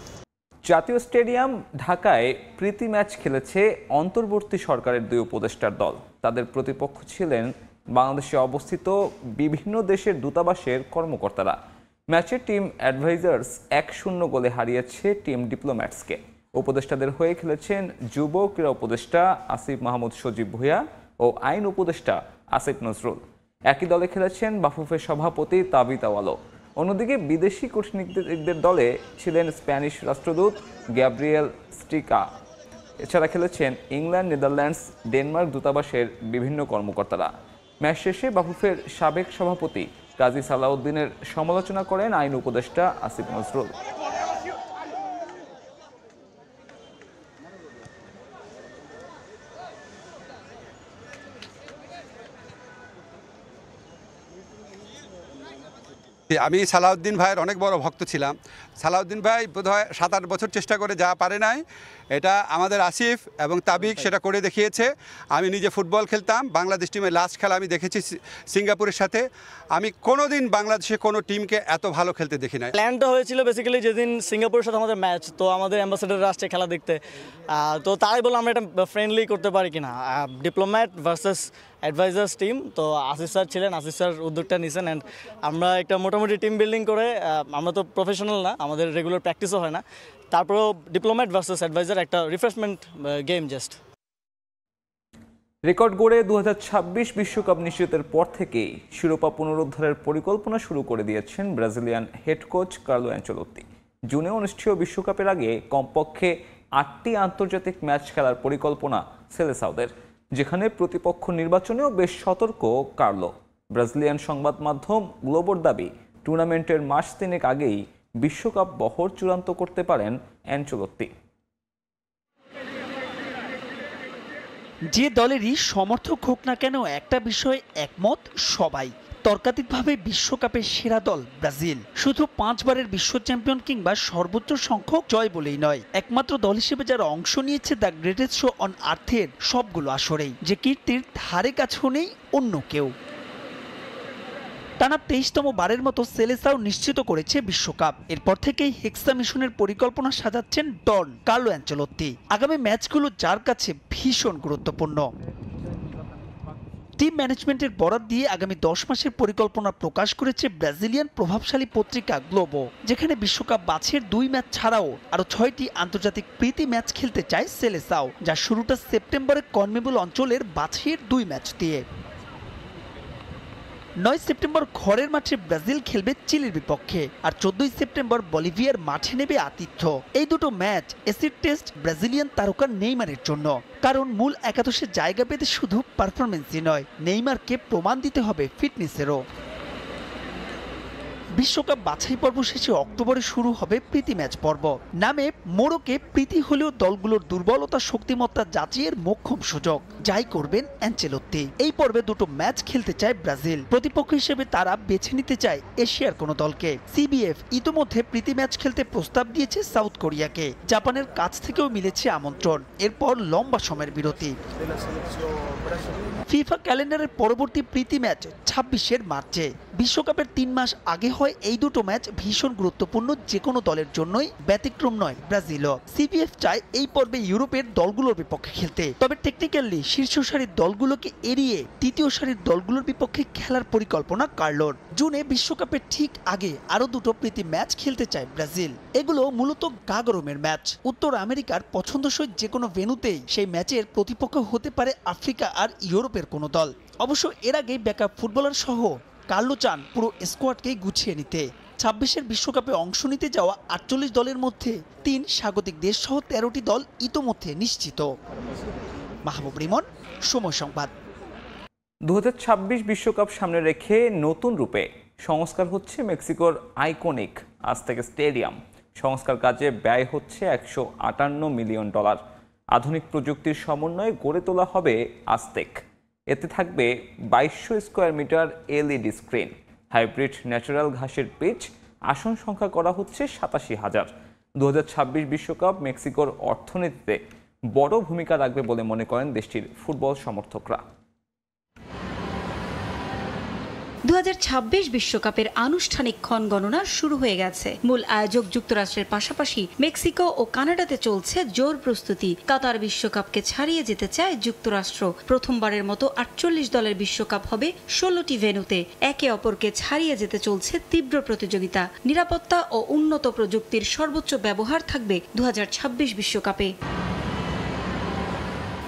জাতীয় স্টেডিয়াম ঢাকায় প্রীতি ম্যাচ খেলেছে অন্তর্বর্তী সরকারের 2 উপদেষ্টার দল। তাদের প্রতিপক্ষ ছিলেন বাংলাদেশে অবস্থিত বিভিন্ন দেশের দূতাবাসের কর্মকর্তারা। ম্যাচে টিম অ্যাডভাইজার্স 1-0 গোলে হারিয়েছে টিম ডিপ্লোম্যাটসকে। উপদেষ্টাদের হয়ে খেলেছেন যুব ক্রীড়া উপদেষ্টা আসিফ মাহমুদ সজীব ভুঁইয়া ও আইন উপদেষ্টা আসিফ নজরুল। একই দলে খেলেছেন বাফুফের সভাপতি তাবিত আওয়ালো। অন্যদিকে বিদেশি কূটনীতিকদের দলে ছিলেন স্প্যানিশ রাষ্ট্রদূত গ্যাব্রিয়েল স্টিকা। এছাড়া খেলেছেন ইংল্যান্ড, নেদারল্যান্ডস, ডেনমার্ক দূতাবাসের বিভিন্ন কর্মকর্তারা। ম্যাচ শেষে বাফুফের সাবেক সভাপতি কাজী সালাউদ্দিনের সমালোচনা করেন আইন উপদেষ্টা আসিফ নজরুল। আমি সালাউদ্দিন ভাইয়ের অনেক বড় ভক্ত ছিলাম। সালাউদ্দিন ভাই বোধহয় 7-8 বছর চেষ্টা করে যা পারে নাই, এটা আমাদের আসিফ এবং তাবিক সেটা করে দেখিয়েছে। আমি নিজে ফুটবল খেলতাম, বাংলাদেশ টিমের লাস্ট খেলা আমি দেখেছি সিঙ্গাপুরের সাথে। আমি কোনোদিন বাংলাদেশে কোনো টিমকে এত ভালো খেলতে দেখি নাই। প্ল্যানটা হয়েছিল বেসিক্যালি যেদিন সিঙ্গাপুরের সাথে আমাদের ম্যাচ, তো আমাদের অ্যাম্বাসেডার আসছে খেলা দেখতে, তো তাই বলে আমরা এটা ফ্রেন্ডলি করতে পারি কিনা, ডিপ্লোম্যাট ভার্সেস অ্যাডভাইজার্স টিম। তো আসিফ স্যার ছিলেন, আসিফ স্যার উদ্যোগটা নিয়েছেন অ্যান্ড আমরা একটা মোটামুটি টিম বিল্ডিং করে, আমরা তো প্রফেশনাল না, আমাদের রেগুলার প্র্যাকটিসও হয় না, তারপরেও ডিপ্লোম্যাট ভার্সেস অ্যাডভাইজার একটা রিফ্রেশমেন্ট গেম জাস্ট। রেকর্ড গড়ে 2026 বিশ্বকাপ নিশ্চিতের পর থেকেই শিরোপা পুনরুদ্ধারের পরিকল্পনা শুরু করে দিয়েছেন Brazilian head coach Carlo Ancelotti. জুনে অনুষ্ঠেয় বিশ্বকাপের আগে কমপক্ষে 8টি আন্তর্জাতিক ম্যাচ খেলার পরিকল্পনা সেলেসাওদের, যেখানে প্রতিপক্ষ নির্বাচনেও বেশ সতর্ক কার্লো। ব্রাজিলিয়ান সংবাদ মাধ্যম গ্লোবোর দাবি, টুর্নামেন্টের মাস 3 আগেই বিশ্বকাপ বহর চূড়ান্ত করতে পারেন অ্যানচেলোত্তি। যে দলেরই সমর্থক হোক না কেন, একটা বিষয়ে একমত সবাই, তর্কাতীতভাবে বিশ্বকাপের সেরা দল ব্রাজিল। শুধু 5 বারের বিশ্ব চ্যাম্পিয়ন কিংবা সর্বোচ্চ সংখ্যক জয় বলেই নয়, একমাত্র দল হিসেবে যারা অংশ নিয়েছে দ্য গ্রেটেস্ট শো অন আর্থের সবগুলো আসরেই, যে কীর্তির ধারে কাছেও নেই অন্য কেউ। টানা 23তম বারের মতো সেলেসাও নিশ্চিত করেছে বিশ্বকাপ। এরপর থেকেই হেক্সা মিশনের পরিকল্পনা সাজাচ্ছেন ডন কার্লো অ্যানচেলোত্তি। আগামী ম্যাচগুলো যার কাছে ভীষণ গুরুত্বপূর্ণ। টিম ম্যানেজমেন্টের বরাত দিয়ে আগামী 10 মাসের পরিকল্পনা প্রকাশ করেছে ব্রাজিলিয়ান প্রভাবশালী পত্রিকা গ্লোবো, যেখানে বিশ্বকাপ বাছাইয়ের 2 ম্যাচ ছাড়াও আরও 6টি আন্তর্জাতিক প্রীতি ম্যাচ খেলতে চায় সেলেসাও, যার শুরুটা সেপ্টেম্বরে কনমেবল অঞ্চলের বাছাইয়ের 2 ম্যাচ দিয়ে। 9 সেপ্টেম্বর ঘরের মাঠে ব্রাজিল খেলবে চিলির বিপক্ষে, আর 14 সেপ্টেম্বর বলিভিয়ার মাঠে নেবে আতিথ্য। এই দুটো ম্যাচ এসিড টেস্ট ব্রাজিলিয়ান তারকা নেইমারের জন্য, কারণ মূল একাদশে জায়গা পেতে শুধু পারফরমেন্সই নয়, নেইমারকে প্রমাণ দিতে হবে ফিটনেসেরও। বিশ্বকাপ বাছাই পর্ব শেষে অক্টোবরে শুরু হবে প্রীতি ম্যাচ পর্ব। নামে মোড়কে প্রীতি হলেও দলগুলোর দুর্বলতা শক্তিমত্তা যাচাইয়ের মোক্ষম সুযোগ, যাই করবেন অ্যানচেলোত্তি। এই পর্বে 2টো ম্যাচ খেলতে চায় ব্রাজিল। প্রতিপক্ষ হিসেবে তারা বেছে নিতে চায় এশিয়ার কোনো দলকে। সিবিএফ ইতোমধ্যে প্রীতি ম্যাচ খেলতে প্রস্তাব দিয়েছে সাউথ কোরিয়াকে। জাপানের কাছ থেকেও মিলেছে আমন্ত্রণ। এরপর লম্বা সময়ের বিরতি। ফিফা ক্যালেন্ডারের পরবর্তী প্রীতি ম্যাচ 26 মার্চে। বিশ্বকাপের 3 মাস আগে হয় এই দুটো ম্যাচ। ভীষণ গুরুত্বপূর্ণ, যে কোনো দলের জন্যই ব্যতিক্রম নয় ব্রাজিলও। সিবিএফ চায় এই পর্বে ইউরোপের দলগুলোর বিপক্ষে খেলতে, তবে টেকনিক্যালি শীর্ষ সারির দলগুলোকে এড়িয়ে তৃতীয় সারির দলগুলোর বিপক্ষে খেলার পরিকল্পনা কার্লোর। জুনে বিশ্বকাপের ঠিক আগে আরও 2টো প্রীতি ম্যাচ খেলতে চায় ব্রাজিল। এগুলো মূলত গা গরমের ম্যাচ। উত্তর আমেরিকার পছন্দসই যে কোনো ভেন্যুতেই সেই ম্যাচের প্রতিপক্ষ হতে পারে আফ্রিকা আর ইউরোপের কোনো দল। অবশ্য এর আগে ব্যাকআপ ফুটবলার সহ কার্লো চান পুরো স্কোয়াডকেই গুছিয়ে নিতে। 26 বিশ্বকাপে অংশ নিতে যাওয়া 48 দলের মধ্যে 3 স্বাগতিক দেশ সহ 13টি দল ইতোমধ্যে নিশ্চিত। মাহবুব রিমন, সময় সংবাদ। 2026 বিশ্বকাপ সামনে রেখে নতুন রূপে সংস্কার হচ্ছে মেক্সিকোর আইকনিক আজতেক স্টেডিয়াম। সংস্কার কাজে ব্যয় হচ্ছে $158 মিলিয়ন। আধুনিক প্রযুক্তির সমন্বয়ে গড়ে তোলা হবে আজতেক। এতে থাকবে 2200 square metre LED screen, hybrid natural ঘাসের পিচ, আসন সংখ্যা করা হচ্ছে 87,000। 2026 বিশ্বকাপ মেক্সিকোর অর্থনীতিতে বড় ভূমিকা রাখবে বলে মনে করেন দেশটির ফুটবল সমর্থকরা। 2026 বিশ্বকাপের আনুষ্ঠানিক ক্ষণ গণনা শুরু হয়ে গেছে। মূল আয়োজক যুক্তরাষ্ট্রের পাশাপাশি মেক্সিকো ও কানাডাতে চলছে জোর প্রস্তুতি। কাতার বিশ্বকাপকে ছাড়িয়ে যেতে চায় যুক্তরাষ্ট্র। প্রথমবারের মতো 48 দলের বিশ্বকাপ হবে 16টি ভেন্যুতে। একে অপরকে ছাড়িয়ে যেতে চলছে তীব্র প্রতিযোগিতা। নিরাপত্তা ও উন্নত প্রযুক্তির সর্বোচ্চ ব্যবহার থাকবে 2026 বিশ্বকাপে।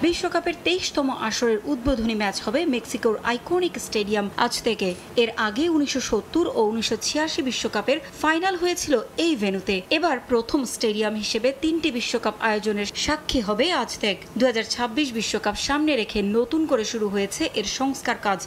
বিশ্বকাপের 23তম আসরের উদ্বোধনী ম্যাচ হবে মেক্সিকোর আইকনিক স্টেডিয়াম আজতেকে। এর আগে 1970 ও 1986 বিশ্বকাপের ফাইনাল হয়েছিল এই ভেন্যুতে। এবার প্রথম স্টেডিয়াম হিসেবে 3টি বিশ্বকাপ আয়োজনের সাক্ষী হবে আজতেক। 2026 বিশ্বকাপ সামনে রেখে নতুন করে শুরু হয়েছে এর সংস্কার কাজ।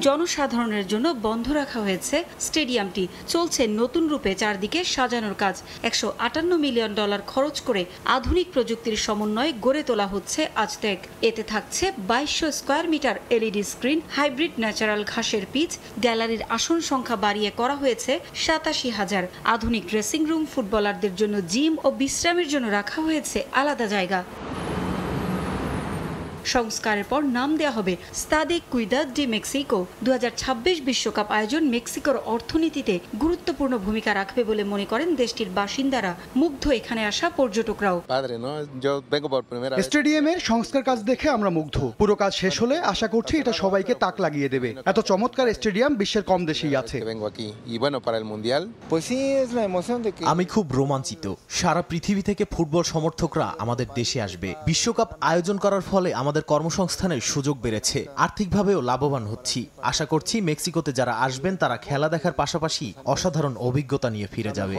জনসাধারণের জন্য বন্ধ রাখা হয়েছে স্টেডিয়ামটি। চলছে নতুন রূপে চারদিকে সাজানোর কাজ। $158 মিলিয়ন খরচ করে আধুনিক প্রযুক্তির সমন্বয়ে গড়ে তোলা হচ্ছে আজতেক। এতে থাকছে 2200 square metre LED screen, hybrid natural ঘাসের পিচ, গ্যালারির আসন সংখ্যা বাড়িয়ে করা হয়েছে 87,000। আধুনিক ড্রেসিং রুম, ফুটবলারদের জন্য জিম ও বিশ্রামের জন্য রাখা হয়েছে আলাদা জায়গা। সংস্কারের পর নাম দেওয়া হবে স্তাদে কুইদাদ ডি মেক্সিকো। 2026 বিশ্বকাপ আয়োজন মেক্সিকোর অর্থনীতিতে গুরুত্বপূর্ণ ভূমিকা রাখবে বলে মনে করেন দেশটির বাসিন্দারা। মুগ্ধ এখানে আসা পর্যটকরাও। স্টেডিয়ামের সংস্কার কাজ দেখে আমরা মুগ্ধ। পুরো কাজ শেষ হলে আশা করছি এটা সবাইকে তাক লাগিয়ে দেবে। এত চমৎকার স্টেডিয়াম বিশ্বের কম দেশেই আছে। আমি খুব রোমাঞ্চিত। সারা পৃথিবী থেকে ফুটবল সমর্থকরা আমাদের দেশে আসবে। বিশ্বকাপ আয়োজন করার ফলে আমাদের কর্মসংস্থানের সুযোগ বেড়েছে, আর্থিকভাবেও লাভবান হচ্ছি। আশা করছি মেক্সিকোতে যারা আসবেন তারা খেলা দেখার পাশাপাশি অসাধারণ অভিজ্ঞতা নিয়ে ফিরে যাবে।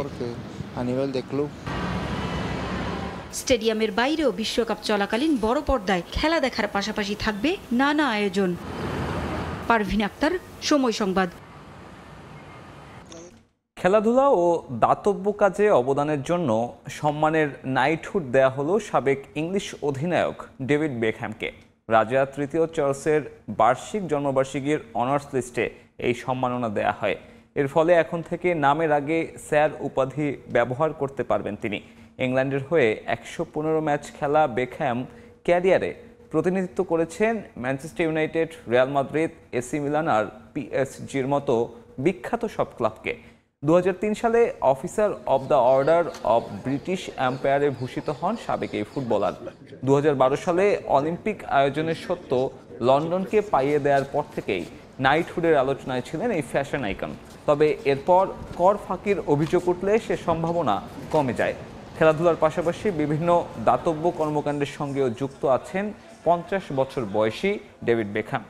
স্টেডিয়ামের বাইরেও বিশ্বকাপ চলাকালীন বড় পর্দায় খেলা দেখার পাশাপাশি থাকবে নানা আয়োজন। পারভিন আক্তার, সময় সংবাদ। খেলাধুলা ও দাতব্য কাজে অবদানের জন্য সম্মানের নাইটহুড দেয়া হলো সাবেক ইংলিশ অধিনায়ক ডেভিড বেকহ্যামকে। রাজা তৃতীয় চার্লসের বার্ষিক জন্মবার্ষিকীর অনার্স লিস্টে এই সম্মাননা দেয়া হয়। এর ফলে এখন থেকে নামের আগে স্যার উপাধি ব্যবহার করতে পারবেন তিনি। ইংল্যান্ডের হয়ে 115 ম্যাচ খেলা বেকহ্যাম ক্যারিয়ারে প্রতিনিধিত্ব করেছেন Manchester United, Real Madrid, AC Milan আর পিএসজির মতো বিখ্যাত সব ক্লাবকে। 2003 সালে officer of the order of British এম্পায়ারে ভূষিত হন সাবেক এই ফুটবলার। 2012 সালে অলিম্পিক আয়োজনের সত্ত্ব লন্ডনকে পাইয়ে দেওয়ার পর থেকেই নাইটহুডের আলোচনায় ছিলেন এই ফ্যাশন আইকন। তবে এরপর কর ফাঁকির অভিযোগ উঠলে সে সম্ভাবনা কমে যায়। খেলাধুলার পাশাপাশি বিভিন্ন দাতব্য কর্মকাণ্ডের সঙ্গেও যুক্ত আছেন 50 বছর বয়সী ডেভিড বেকহ্যাম।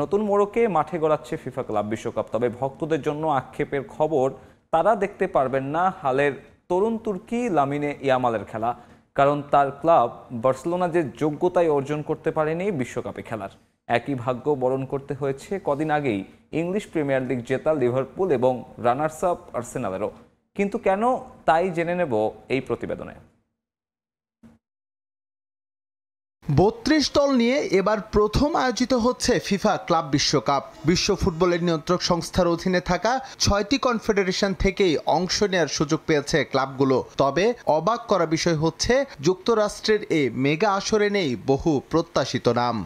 নতুন মোড়কে মাঠে গড়াচ্ছে ফিফা ক্লাব বিশ্বকাপ। তবে ভক্তদের জন্য আক্ষেপের খবর, তারা দেখতে পারবেন না হালের তরুণ তুর্কি লামিনে ইয়ামালের খেলা। কারণ তার ক্লাব বার্সেলোনা যে যোগ্যতায় অর্জন করতে পারেনি বিশ্বকাপে খেলার। একই ভাগ্য বরণ করতে হয়েছে কদিন আগেই ইংলিশ প্রিমিয়ার লিগ জেতা লিভারপুল এবং রানার্স আপ আর্সেনালেরও। কিন্তু কেন, তাই জেনে নেব এই প্রতিবেদনে। 32 দল নিয়ে এবার প্রথম আয়োজিত হচ্ছে ফিফা ক্লাব বিশ্বকাপ। বিশ্ব ফুটবলের নিয়ন্ত্রক সংস্থার অধীনে থাকা 6টি কনফেডারেশন থেকেই অংশ নেওয়ার সুযোগ পেয়েছে ক্লাবগুলো। তবে অবাক করা বিষয় হচ্ছে যুক্তরাষ্ট্রের এই মেগা আসরে নেই বহু প্রত্যাশিত নাম।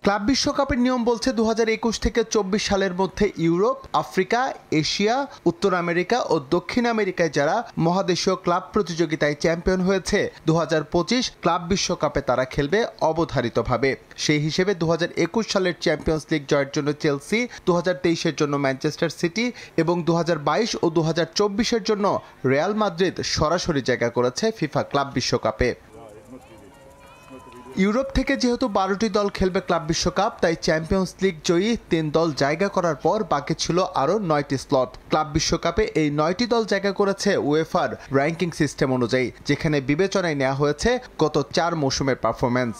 ক্লাব বিশ্বকাপের নিয়ম বলছে 2021 থেকে 24 সালের মধ্যে ইউরোপ, আফ্রিকা, এশিয়া, উত্তর আমেরিকা ও দক্ষিণ আমেরিকায় যারা মহাদেশীয় ক্লাব প্রতিযোগিতায় চ্যাম্পিয়ন হয়েছে 2025 ক্লাব বিশ্বকাপে তারা খেলবে অবধারিতভাবে। সেই হিসেবে 2021 সালের চ্যাম্পিয়ন্স লিগ জয়ের জন্য চেলসি, 2023-এর জন্য ম্যানচেস্টার সিটি এবং 2022 ও 2024-এর জন্য রিয়াল মাদ্রিদ সরাসরি জায়গা করেছে ফিফা ক্লাব বিশ্বকাপে। ইউরোপ থেকে যেহেতু 12টি দল খেলবে ক্লাব বিশ্বকাপ, তাই চ্যাম্পিয়ন্স লিগ জয়ী 3 দল জায়গা করার পর বাকি ছিল আরও 9টি স্লট। ক্লাব বিশ্বকাপে এই 9টি দল জায়গা করেছে উয়েফার র্যাঙ্কিং সিস্টেম অনুযায়ী, যেখানে বিবেচনায় নেওয়া হয়েছে গত 4 মৌসুমের পারফরম্যান্স।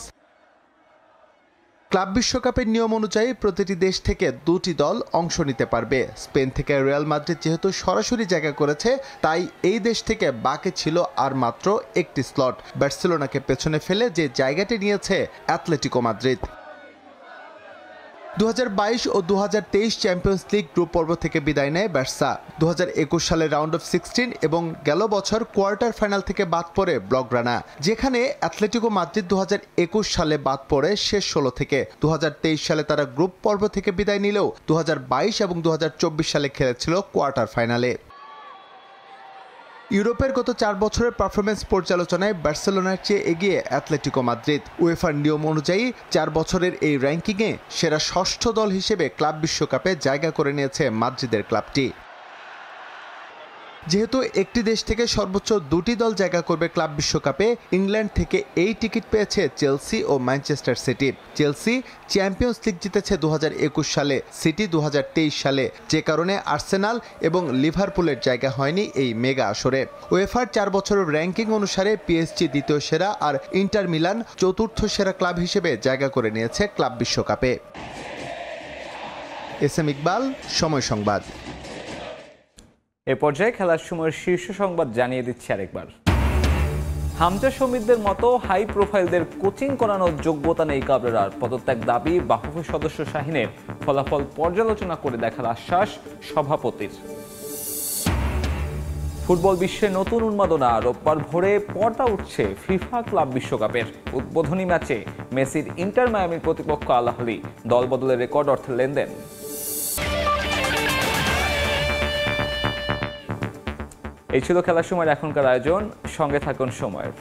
ক্লাব বিশ্বকাপের নিয়ম অনুযায়ী প্রতিটি দেশ থেকে 2টি দল অংশ নিতে পারবে। স্পেন থেকে রিয়াল মাদ্রিদ যেহেতু সরাসরি জায়গা করেছে, তাই এই দেশ থেকে বাকি ছিল আর মাত্র 1টি স্লট। বার্সেলোনাকে পেছনে ফেলে যে জায়গাটি নিয়েছে অ্যাটলেটিকো মাদ্রিদ। 2022 ও 2023 চ্যাম্পিয়ন্স লিগ গ্রুপ পর্ব থেকে বিদায় নেয় বার্সা। 2021 সালে রাউন্ড অফ 16 এবং গেল বছর কোয়ার্টার ফাইনাল থেকে বাদ পড়ে ব্লগ্রানা, যেখানে অ্যাটলেটিকো মাদ্রিদ 2021 সালে বাদ পড়ে শেষ 16 থেকে। 2023 সালে তারা গ্রুপ পর্ব থেকে বিদায় নিলেও 2022 এবং 2024 সালে খেলেছিল কোয়ার্টার ফাইনালে। ইউরোপের গত 4 বছরের পারফরমেন্স পর্যালোচনায় বার্সেলোনার চেয়ে এগিয়ে অ্যাটলেটিকো মাদ্রিদ। উয়েফার নিয়ম অনুযায়ী 4 বছরের এই র্যাঙ্কিংয়ে সেরা ষষ্ঠ দল হিসেবে ক্লাব বিশ্বকাপে জায়গা করে নিয়েছে মাদ্রিদের ক্লাবটি। যেহেতু একটি দেশ থেকে সর্বোচ্চ 2টি দল জায়গা করবে ক্লাব বিশ্বকাপে, ইংল্যান্ড থেকে এই টিকিট পেয়েছে চেলসি ও Manchester City. Chelsea champions league জিতেছে 2021 সালে, সিটি 2023 সালে, যে কারণে আর্সেনাল এবং লিভারপুলের জায়গা হয়নি এই মেগা আসরে। উয়েফার 4 বছরের র্যাঙ্কিং অনুসারে পিএসজি দ্বিতীয় সেরা আর ইন্টার মিলান চতুর্থ সেরা ক্লাব হিসেবে জায়গা করে নিয়েছে ক্লাব বিশ্বকাপে। এসএম ইকবাল, সময় সংবাদ। এ পর্যায়ে খেলার সময়ের শীর্ষ সংবাদ জানিয়ে দিচ্ছি আরেকবার। হামজা সমিতদের মতো হাই প্রোফাইলদের কোচিং করানোর যোগ্যতা নেই কাবরেরার, পদত্যাগ দাবি বাফুফে সদস্য শাহিনের, ফলাফল পর্যালোচনা করে দেখার আশ্বাস সভাপতির। ফুটবল বিশ্বে নতুন উন্মাদনা, রোববার ভোরে পর্দা উঠছে ফিফা ক্লাব বিশ্বকাপের উদ্বোধনী ম্যাচে মেসির ইন্টার মায়ামির প্রতিপক্ষ আল আহলি, দল বদলের রেকর্ড অর্থের লেনদেন। এই ছিল খেলার সময়ের এখনকার আয়োজন, সঙ্গে থাকুন সময়ের।